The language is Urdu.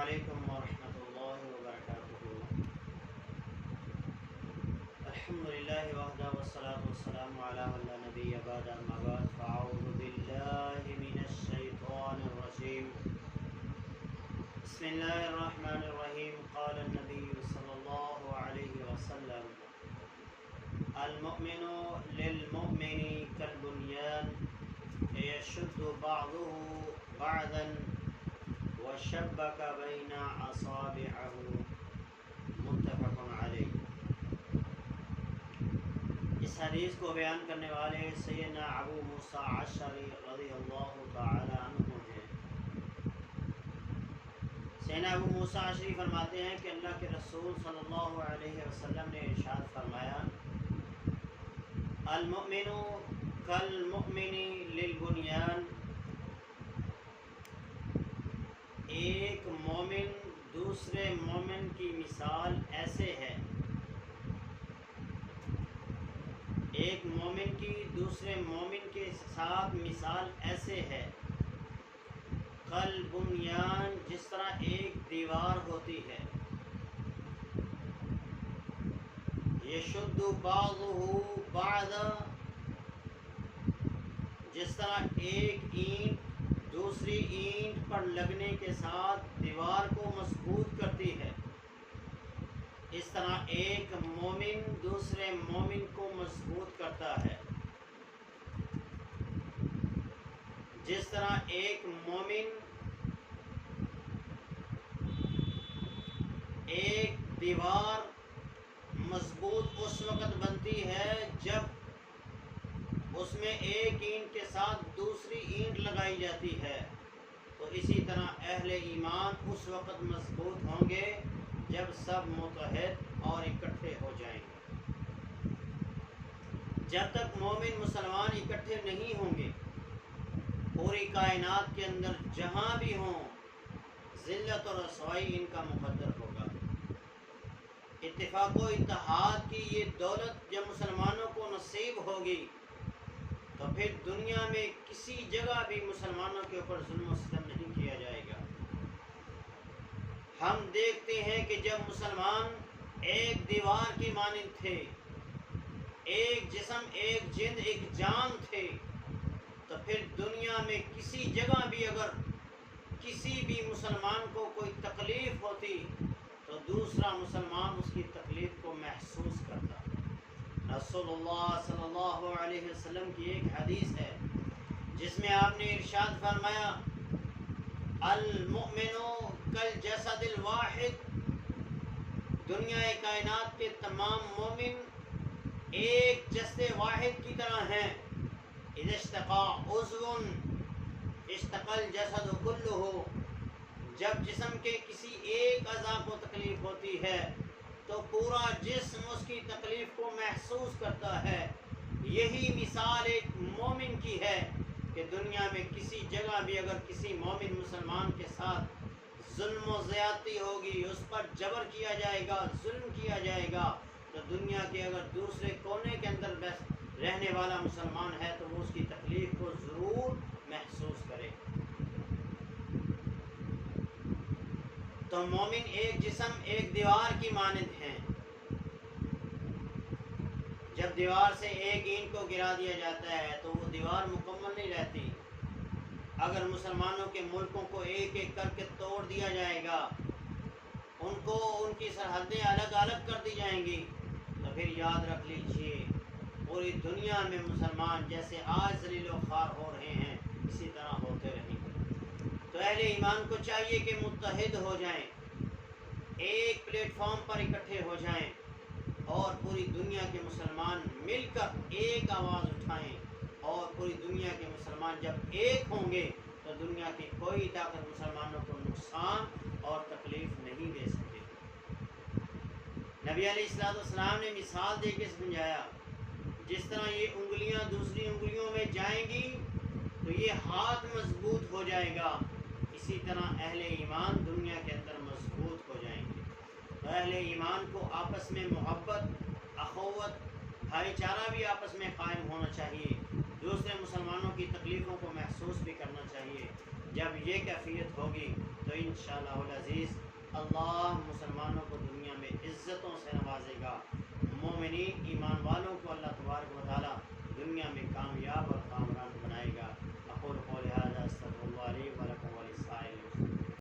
علیکم ورحمۃ اللہ وبرکاتہ۔ الحمدللہ وحدہ والصلاۃ والسلام علی من لا نبی بعد، اما بعد فاعوذ باللہ من الشیطان الرجیم۔ بسم اللہ الرحمن الرحیم۔ قال النبی صلی اللہ علیہ وسلم: المؤمن للمؤمن كالبنيان يشد بعضه بعضا وشبك بين اصابعه، متفق علیہ۔ اس حدیث کو بیان کرنے والے سیدنا ابو موسیٰ اشعری رضی اللہ تعالی عنہ ہیں۔ سیدنا ابو موسیٰ اشعری فرماتے ہیں کہ اللہ کے رسول صلی اللہ علیہ وسلم نے ارشاد فرمایا: المؤمن کالمؤمن للبنیان، ایک مومن دوسرے مومن کی مثال ایسے ہے، ایک مومن کی دوسرے مومن کے ساتھ مثال ایسے ہے، کالبنیان، جس طرح ایک دیوار ہوتی ہے، یشد بعضہ بعضا، جس طرح ایک اینٹ دوسری اینٹ پر لگنے کے ساتھ دیوار کو مضبوط کرتی ہے، اس طرح ایک مومن دوسرے مومن کو مضبوط کرتا ہے۔ جس طرح ایک مومن ایک دیوار مضبوط اس وقت بنتی ہے جب اس میں ایک اینٹ کے ساتھ دوسری اینٹ لگائی جاتی ہے، تو اسی طرح اہل ایمان اس وقت مضبوط ہوں گے جب سب متحد اور اکٹھے ہو جائیں گے۔ جب تک مومن مسلمان اکٹھے نہیں ہوں گے، پوری کائنات کے اندر جہاں بھی ہوں، ذلت اور رسوائی ان کا مقدر ہوگا۔ اتفاق و اتحاد کی یہ دولت جب مسلمانوں کو نصیب ہوگی تو پھر دنیا میں کسی جگہ بھی مسلمانوں کے اوپر ظلم و ستم نہیں کیا جائے گا۔ ہم دیکھتے ہیں کہ جب مسلمان ایک دیوار کی مانند تھے، ایک جسم ایک جند ایک جان تھے، تو پھر دنیا میں کسی جگہ بھی اگر کسی بھی مسلمان کو کوئی تکلیف ہوتی تو دوسرا مسلمان اس کی تکلیف کو محسوس کرتا۔ رسول اللہ صلی اللہ علیہ وسلم کی ایک حدیث ہے جس میں آپ نے ارشاد فرمایا: المؤمن کالجسد الواحد، دنیا کائنات کے تمام مومن ایک جسد واحد کی طرح ہیں۔ اذا اشتقى عضو اشتقى الجسد كله، جب جسم کے کسی ایک اعضاء کو تکلیف ہوتی ہے تو پورا جسم اس کی تکلیف کو محسوس کرتا ہے۔ یہی مثال ایک مومن کی ہے کہ دنیا میں کسی جگہ بھی اگر کسی مومن مسلمان کے ساتھ ظلم و زیادتی ہوگی، اس پر جبر کیا جائے گا، ظلم کیا جائے گا، تو دنیا کے اگر دوسرے کونے کے اندر رہنے والا مسلمان ہے تو وہ اس کی تکلیف کو ضرور محسوس کرے۔ تو مومن ایک جسم ایک دیوار کی مانند ہیں۔ جب دیوار سے ایک اینٹ کو گرا دیا جاتا ہے تو وہ دیوار مکمل نہیں رہتی۔ اگر مسلمانوں کے ملکوں کو ایک ایک کر کے توڑ دیا جائے گا، ان کی سرحدیں الگ الگ کر دی جائیں گی، تو پھر یاد رکھ لیجئے پوری دنیا میں مسلمان جیسے آج ذلیل و خوار ہو رہے ہیں اسی طرح ہوتے رہیں گے۔ تو اہل ایمان کو چاہیے کہ متحد ہو جائیں، ایک پلیٹ فارم پر اکٹھے ہو جائیں اور پوری دنیا کے مسلمان مل کر ایک آواز اٹھائیں، اور پوری دنیا کے مسلمان جب ایک ہوں گے تو دنیا کی کوئی طاقت مسلمانوں کو نقصان اور تکلیف نہیں دے سکے۔ نبی علیہ السلام نے مثال دے کے سمجھایا، جس طرح یہ انگلیاں دوسری انگلیوں میں جائیں گی تو یہ ہاتھ مضبوط ہو جائے گا، اسی طرح اہل ایمان دنیا کے اندر مضبوط ہو جائیں گے۔ تو اہل ایمان کو آپس میں محبت، اخوت، بھائی چارہ بھی آپس میں قائم ہونا چاہیے، دوسرے مسلمانوں کی تکلیفوں کو محسوس بھی کرنا چاہیے۔ جب یہ کیفیت ہوگی تو انشاءاللہ العزیز اللہ مسلمانوں کو دنیا میں عزتوں سے نوازے گا، مومنین ایمان والوں کو اللہ تبارک و تعالی دنیا میں کامیاب اور